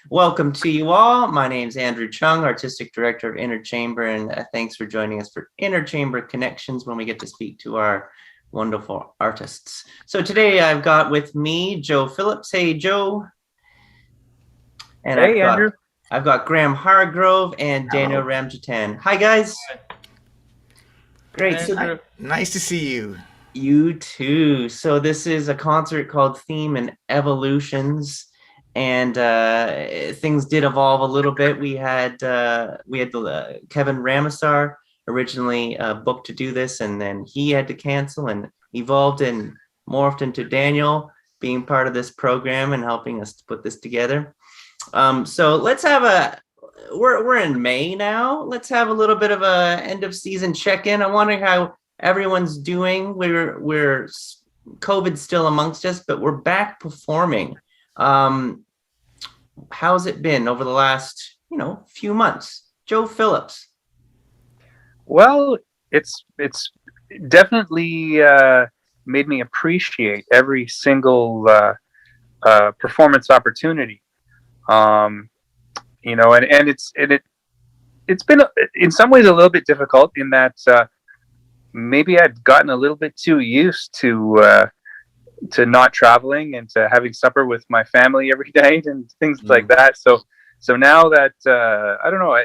Welcome to you all. My name is Andrew Chung, Artistic Director of INNErchamber, and thanks for joining us for INNErchamber Connections when we get to speak to our wonderful artists. So today I've got with me Joe Phillips. Hey, Joe. And hey, Andrew. I've got Graham Hargrove and Daniel Ramjattan. Hi, guys. Great. So, nice to see you. You too. So this is a concert called Theme and Evolutions, and things did evolve a little bit. We had Kevin Ramasar originally booked to do this, and then he had to cancel and evolved and morphed into Daniel being part of this program and helping us to put this together. So let's have we're in May now. Let's have a little bit of a end of season check-in. I wonder how everyone's doing. We're COVID's still amongst us, but we're back performing. How's it been over the last, few months? Joe Phillips. Well, it's definitely made me appreciate every single performance opportunity. And it's been in some ways a little bit difficult in that maybe I'd gotten a little bit too used to not traveling and to having supper with my family every night and things like that. So now that I don't know,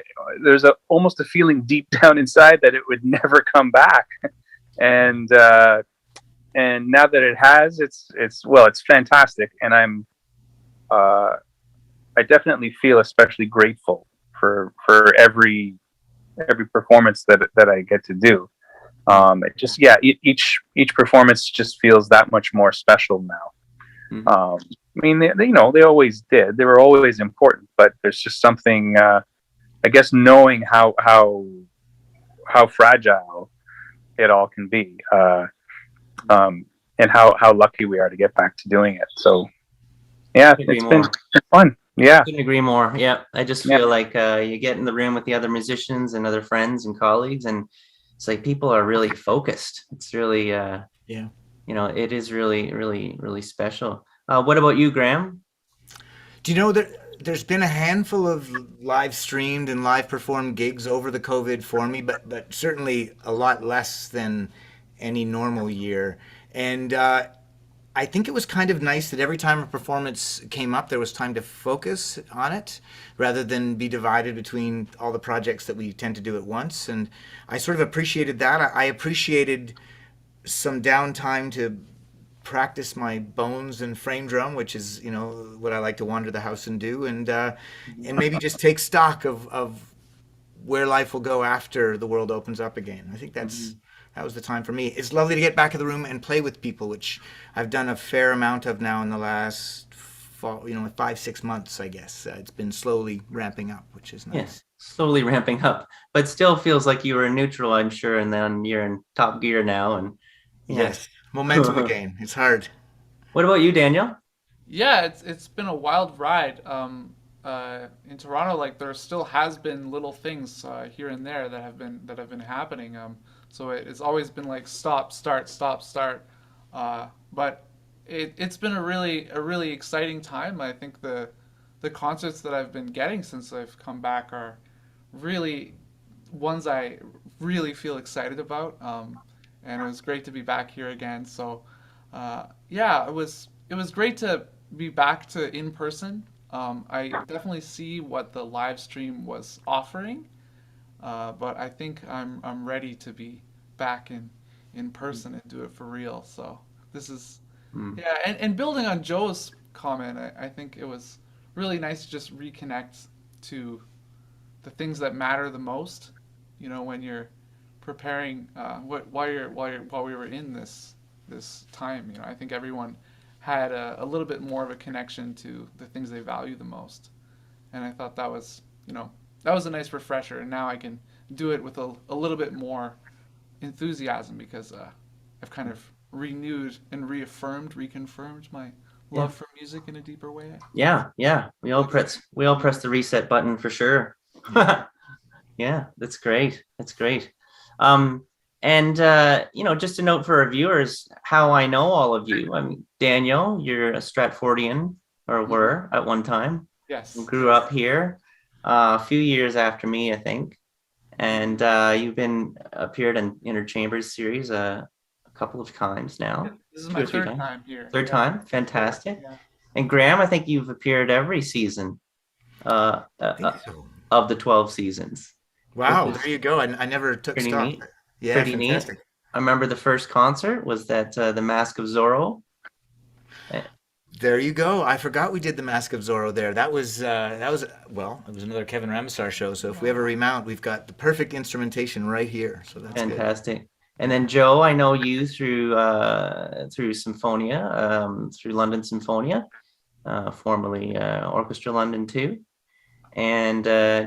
there's almost a feeling deep down inside that it would never come back, and now that it has, it's fantastic, and I definitely feel especially grateful for every performance that I get to do. It just each performance just feels that much more special now. I mean, they always did. They were always important, but there's just something. I guess knowing how fragile it all can be, and how lucky we are to get back to doing it. So, yeah, it's been fun. Yeah, couldn't agree more. Yeah, I just feel like you get in the room with the other musicians and other friends and colleagues, and it's like people are really focused. It's really, it is really, really, really special. What about you, Graham? Do you know that there's been a handful of live streamed and live performed gigs over the COVID for me, but certainly a lot less than any normal year. And I think it was kind of nice that every time a performance came up, there was time to focus on it rather than be divided between all the projects that we tend to do at once. And I sort of appreciated that. I appreciated some downtime to practice my bones and frame drum, which is, what I like to wander the house and do, and maybe just take stock of where life will go after the world opens up again. I think that was the time for me. It's lovely to get back in the room and play with people, which I've done a fair amount of now in the last 5-6 months, I guess. It's been slowly ramping up, which is nice. Yes, slowly ramping up, but still feels like you were in neutral, I'm sure, and then you're in top gear now. And yes, momentum again. It's hard. What about you, Daniel? Yeah, it's been a wild ride. In Toronto, like there still has been little things here and there that have been happening. So it's always been like stop, start, stop, start. But it's been a really exciting time. I think the concerts that I've been getting since I've come back are really ones I really feel excited about. And it was great to be back here again. So it was great to be back to in person. I definitely see what the live stream was offering. But I think I'm ready to be back in person and do it for real. So this is and building on Joe's comment, I think it was really nice to just reconnect to the things that matter the most. When you're preparing while we were in this time. I think everyone had a little bit more of a connection to the things they value the most, and I thought that was a nice refresher. And now I can do it with a little bit more enthusiasm because I've kind of renewed and reconfirmed my love for music in a deeper way. Yeah. We all press the reset button for sure. Yeah, that's great. And just a note for our viewers, how I know all of you. I mean, Daniel, you're a Stratfordian, or were at one time. Yes. grew up here a few years after me, I think. And you've been appeared in INNERchamber's series a couple of times Yeah, now, this is two my or three third times. time here. Third Yeah. time, fantastic. Yeah. And Graham, I think you've appeared every season I think so. of the 12 seasons, which Wow, is there you go. I never took pretty stock. neat. Yeah, Pretty neat. fantastic. I remember the first concert was that the Mask of Zorro. Uh, There you go. I forgot we did the Mask of Zorro there. That was well, it was another Kevin Ramsar show. So if we ever remount, we've got the perfect instrumentation right here. So that's good. Fantastic. And then Joe, I know you through Symphonia, through London Symphonia, formerly Orchestra London too. And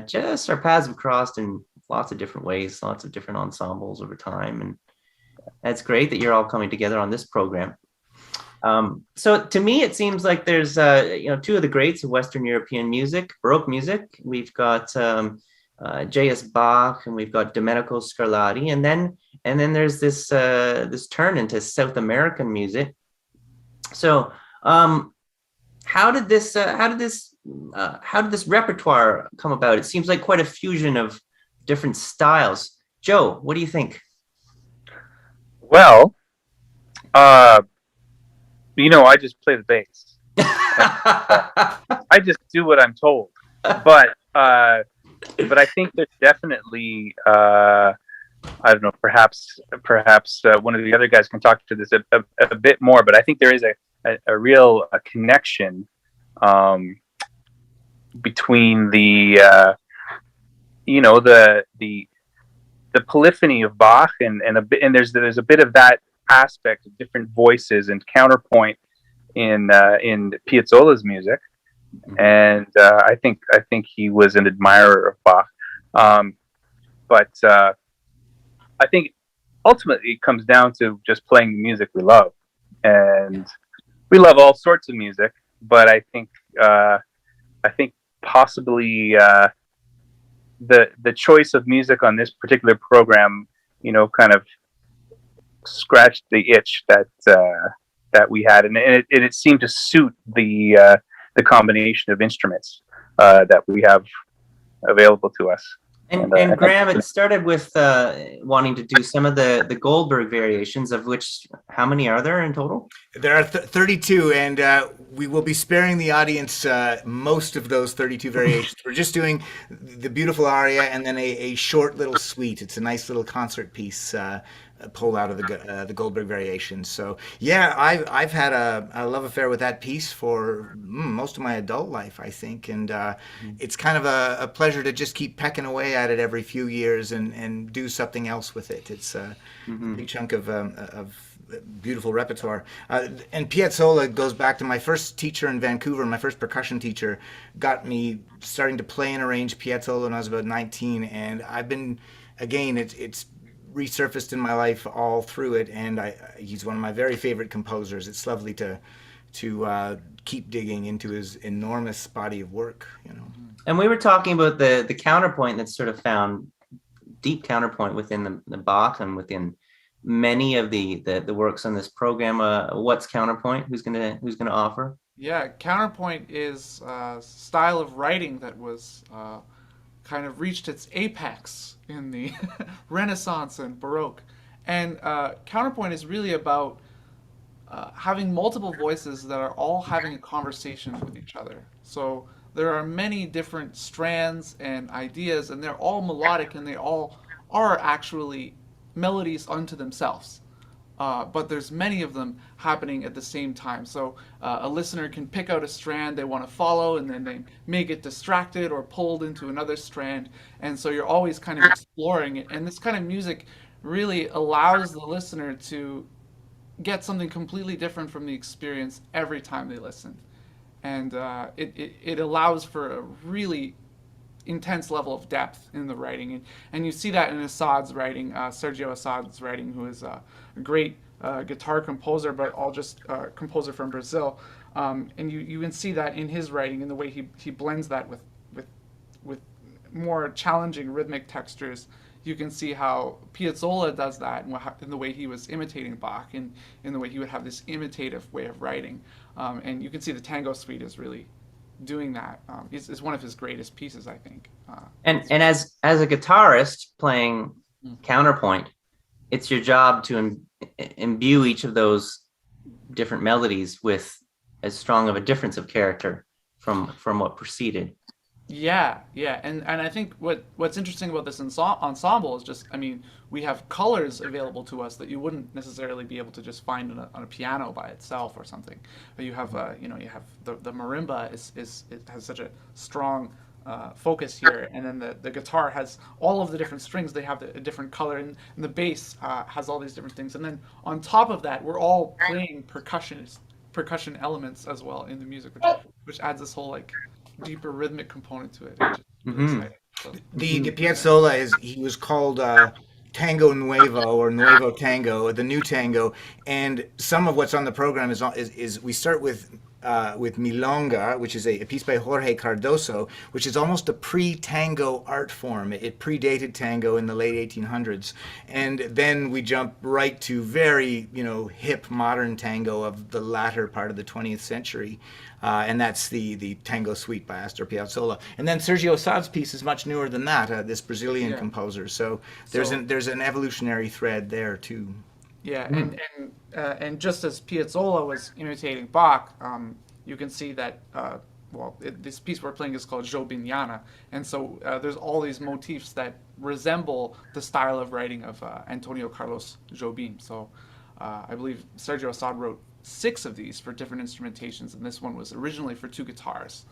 just our paths have crossed in lots of different ways, lots of different ensembles over time. And that's great that you're all coming together on this program. So to me, it seems like there's two of the greats of Western European music, Baroque music. We've got J.S. Bach, and we've got Domenico Scarlatti, and then there's this turn into South American music. So how did this repertoire come about? It seems like quite a fusion of different styles. Joe, what do you think? Well, uh, I just play the bass. I just do what I'm told. But I think there's definitely I don't know. Perhaps one of the other guys can talk to this a bit more. But I think there is a real connection between the the polyphony of Bach and there's a bit of that aspect of different voices and counterpoint in Piazzolla's music, and I think he was an admirer of Bach, but I think ultimately it comes down to just playing the music we love, and we love all sorts of music, but I think possibly the choice of music on this particular program, kind of scratched the itch that we had, and it seemed to suit the combination of instruments that we have available to us. And Graham, it started with wanting to do some of the Goldberg variations, of which, how many are there in total? There are 32, and we will be sparing the audience most of those 32 variations. We're just doing the beautiful aria and then a short little suite. It's a nice little concert piece pulled out of the Goldberg variations. So yeah, I've had a love affair with that piece for most of my adult life, I think, and it's kind of a pleasure to just keep pecking away at it every few years and do something else with it. It's a big chunk of beautiful repertoire. And Piazzolla goes back to my first teacher in Vancouver. My first percussion teacher got me starting to play and arrange Piazzolla when I was about 19, and I've been, again, it's resurfaced in my life all through it, and he's one of my very favorite composers. It's lovely to keep digging into his enormous body of work. And we were talking about the counterpoint that's sort of found, deep counterpoint within the Bach and within many of the works on this program. What's counterpoint? Who's gonna offer? Yeah, counterpoint is a style of writing that was kind of reached its apex in the Renaissance and Baroque. And counterpoint is really about having multiple voices that are all having a conversation with each other. So there are many different strands and ideas, and they're all melodic, and they all are actually melodies unto themselves. But there's many of them happening at the same time. So a listener can pick out a strand they want to follow, and then they may get distracted or pulled into another strand. And so you're always kind of exploring it. And this kind of music really allows the listener to get something completely different from the experience every time they listen. And it allows for a really intense level of depth in the writing, and you see that in Assad's writing, Sergio Assad's writing, who is a great guitar composer, but all just composer from Brazil, and you can see that in his writing, in the way he blends that with more challenging rhythmic textures. You can see how Piazzolla does that, in the way he was imitating Bach, and in the way he would have this imitative way of writing, and you can see the Tango Suite is really doing that is one of his greatest pieces, I think. And as a guitarist playing Mm. counterpoint, it's your job to imbue each of those different melodies with as strong of a difference of character from what preceded. Yeah, yeah, and I think what's interesting about this ensemble is just, I mean, we have colors available to us that you wouldn't necessarily be able to just find on a piano by itself or something. But you have, you have the marimba it has such a strong focus here, and then the guitar has all of the different strings. They have a different color, and the bass has all these different things. And then on top of that, we're all playing percussion elements as well in the music, which adds this whole like deeper rhythmic component to it. It's just really Mm-hmm. exciting. So, The Piazzolla he was called Tango Nuevo or Nuevo Tango, the new tango, and some of what's on the program is we start with Milonga, which is a piece by Jorge Cardoso, which is almost a pre-tango art form. It predated tango in the late 1800s, and then we jump right to very hip modern tango of the latter part of the 20th century. And that's the Tango Suite by Astor Piazzolla. And then Sergio Assad's piece is much newer than that, this Brazilian yeah. composer. So there's an evolutionary thread there too. Yeah, and just as Piazzolla was imitating Bach, you can see that. This piece we're playing is called Jobimiana, and so there's all these motifs that resemble the style of writing of Antonio Carlos Jobim. So I believe Sergio Assad wrote 6 of these for different instrumentations, and this one was originally for 2 guitars.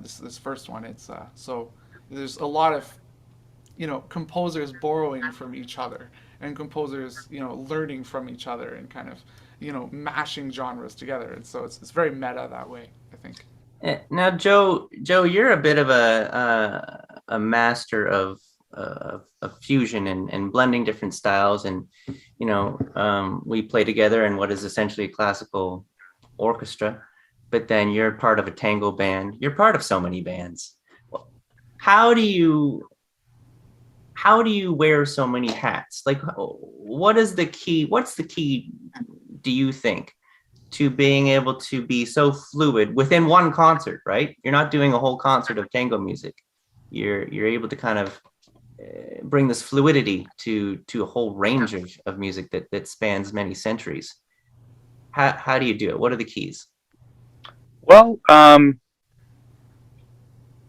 This first one, it's so there's a lot of composers borrowing from each other and composers learning from each other and kind of mashing genres together, and so it's very meta that way, I think. Now, Joe, you're a bit of a master of fusion and blending different styles, and we play together in what is essentially a classical orchestra, but then you're part of a tango band. You're part of so many bands. How do you wear so many hats? Like, what's the key, do you think, to being able to be so fluid within one concert, right? You're not doing a whole concert of tango music. You're able to kind of bring this fluidity to a whole range of music that spans many centuries. How do you do it? What are the keys? Well,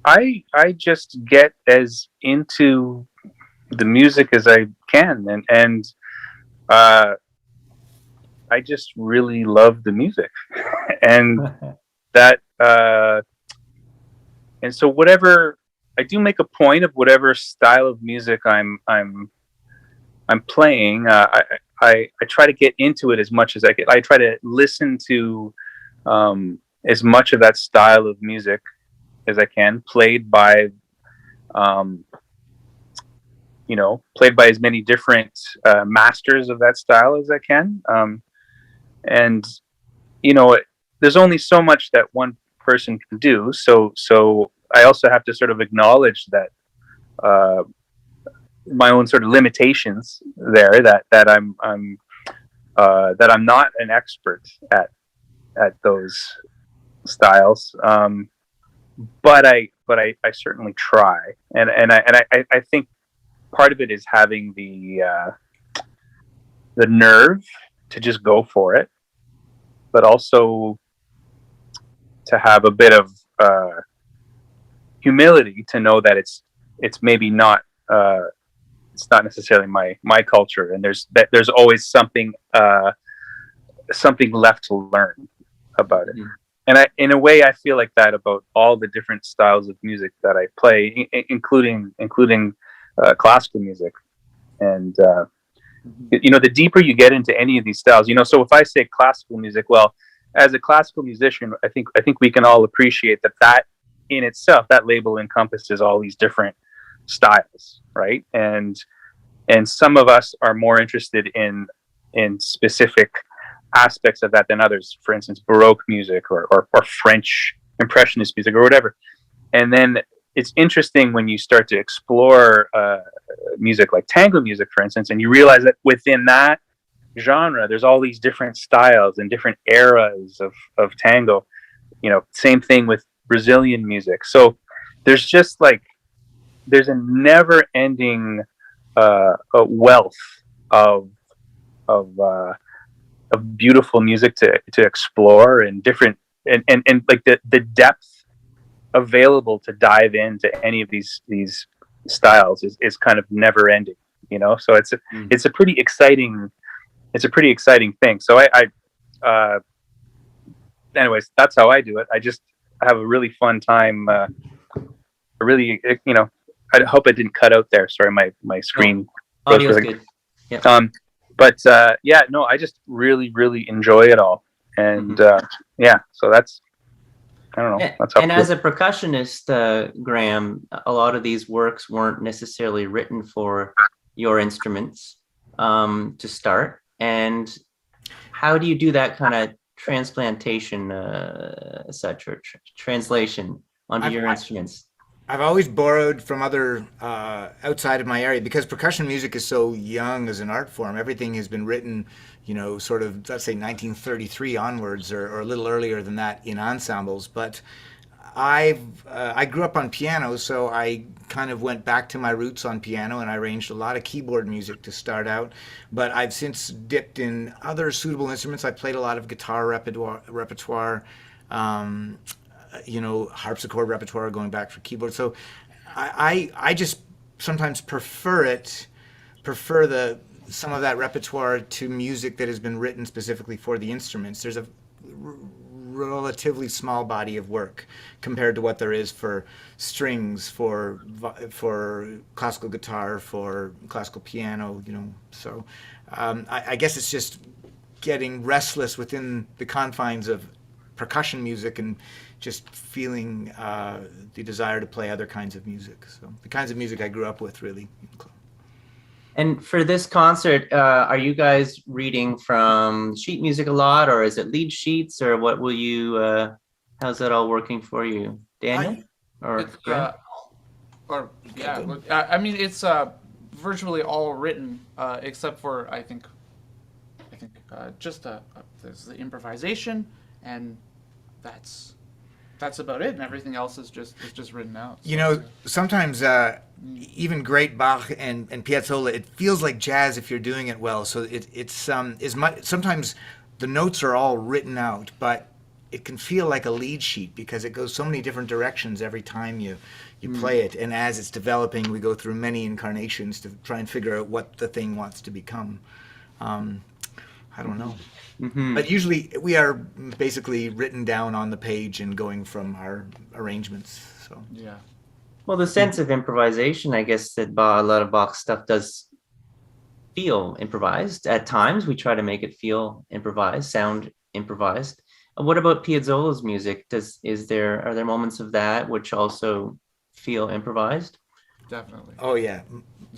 I just get as into the music as I can, and I just really love the music, and that and so whatever I do, make a point of whatever style of music I'm playing. I try to get into it as much as I can. I try to listen to as much of that style of music as I can, played by played by as many different masters of that style as I can. And there's only so much that one person can do. So I also have to sort of acknowledge that my own sort of limitations there. That I'm not an expert at those styles. But I certainly try, and I think part of it is having the nerve to just go for it, but also to have a bit of humility to know that it's maybe not it's not necessarily my culture, and there's always something left to learn about it. And in a way, I feel like that about all the different styles of music that I play, including classical music. And the deeper you get into any of these styles, so if I say classical music, well, as a classical musician, I think we can all appreciate that in itself, that label encompasses all these different styles, right? And some of us are more interested in specific aspects of that than others. For instance, Baroque music or French Impressionist music or whatever. And then it's interesting when you start to explore music like tango music, for instance, and you realize that within that genre, there's all these different styles and different eras of tango. Same thing with Brazilian music. So there's just like there's a never-ending a wealth of of uh, of beautiful music to explore, and different, and like the depth available to dive into any of these styles is kind of never ending, you know. So it's a pretty exciting thing. So uh anyways, that's how I do it. I have a really fun time. Really, you know, I hope I didn't cut out there. Sorry, my screen No, goes for audio's the good. Yeah. but yeah, no, I just really enjoy it all, and yeah, so that's, I don't know, that's how. And as a percussionist, Graham, a lot of these works weren't necessarily written for your instruments to start. And how do you do that kind of transplantation, such, or translation onto your instruments? I've always borrowed from other outside of my area, because percussion music is so young as an art form. Everything has been written, you know, sort of, let's say 1933 onwards, or a little earlier than that, in ensembles. But I grew up on piano, so I kind of went back to my roots on piano, and I arranged a lot of keyboard music to start out. But I've since dipped in other suitable instruments. I played a lot of guitar repertoire, you know, harpsichord repertoire, going back for keyboard. So I just sometimes prefer the some of that repertoire to music that has been written specifically for the instruments. There's a relatively small body of work compared to what there is for strings, for classical guitar, for classical piano, you know. So I guess it's just getting restless within the confines of percussion music, and just feeling the desire to play other kinds of music. So the kinds of music I grew up with, really. And for this concert, are you guys reading from sheet music a lot, or is it lead sheets, or what will you, how's that all working for you, Daniel? I mean, it's virtually all written, except for, I think just there's the improvisation, and that's about it, and everything else is just written out. So, you know, sometimes even great Bach and Piazzolla, it feels like jazz if you're doing it well. So it's is much, sometimes the notes are all written out, but it can feel like a lead sheet, because it goes so many different directions every time you play it. And as it's developing, we go through many incarnations to try and figure out what the thing wants to become. I don't know. But usually we are basically written down on the page and going from our arrangements. So yeah. Well, the sense of improvisation, I guess that a lot of Bach stuff does feel improvised. At times, we try to make it feel improvised, sound improvised. What about Piazzolla's music? Are there moments of that which also feel improvised? Definitely. Oh yeah,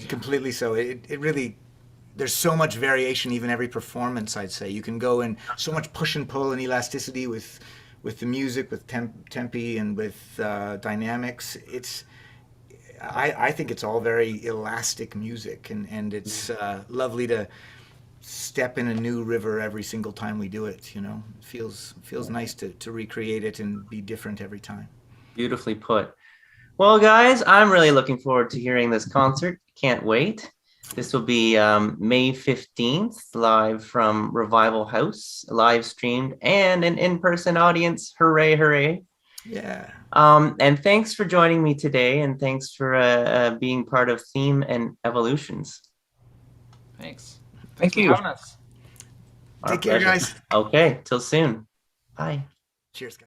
completely so. It really, there's so much variation, even every performance, I'd say. You can go in so much push and pull and elasticity with the music, with tempi, and with dynamics. I think it's all very elastic music, and it's lovely to step in a new river every single time we do it. You know, it feels nice to recreate it and be different every time. Beautifully put. Well, guys, I'm really looking forward to hearing this concert. Can't wait. This will be May 15th, live from Revival House, live streamed, and an in-person audience. Hooray, hooray. Yeah. And thanks for joining me today, and thanks for being part of Theme and Evolutions. Thanks. Thank For you. having us. Take care, guys. Okay, till soon. Bye. Cheers, guys.